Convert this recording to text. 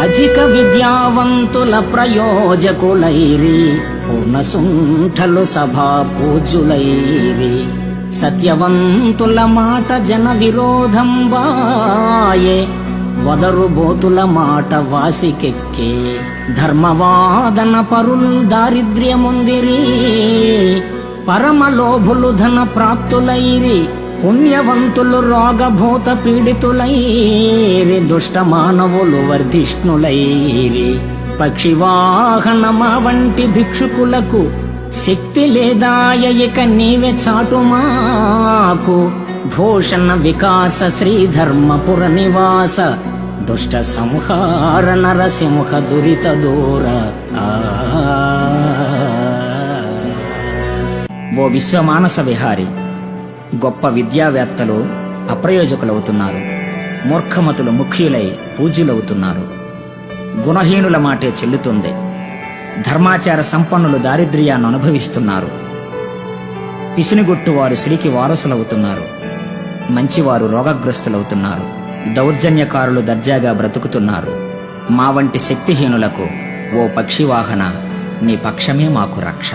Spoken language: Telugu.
అధిక విద్యావంతుల ప్రయోజకులైరి, పూర్ణసుంఠలు సభా పూజులైరి. సత్యవంతుల మాట జన విరోధం బాయే, వదరుబోతుల మాట వాసికెక్కే. ధర్మవాదన పరుల్ దారిద్ర్యముందిరి, పరమలోభులు ధన ప్రాప్తులైరి. పుణ్యవంతులు రోగభూత పీడితులైరి, దుష్ట మానవులు వర్ధిష్ణులైరి. పక్షివాహనమా వంటి భిక్షుకులకు శక్తి లేదాయ, ఇక నీవే చాటుమాకు. భూషణ వికాస శ్రీధర్మపుర నివాస, దుష్ట సంహార నరసింహ దురిత దూర. ఓ విశ్వమానస విహారి, గొప్ప విద్యావేత్తలు అప్రయోజకులవుతున్నారు, మూర్ఖమతులు ముఖ్యులై పూజ్యులవుతున్నారు. గుణహీనుల మాటే చెల్లుతుంది. ధర్మాచార సంపన్నులు దారిద్ర్యాన్ని అనుభవిస్తున్నారు. పిసినిగొట్టువారు శ్రీకి వారసులవుతున్నారు. మంచివారు రోగగ్రస్తులవుతున్నారు. దౌర్జన్యకారులు దర్జాగా బ్రతుకుతున్నారు. మా వంటి శక్తిహీనులకు ఓ పక్షివాహన, నీ పక్షమే మాకు రక్ష.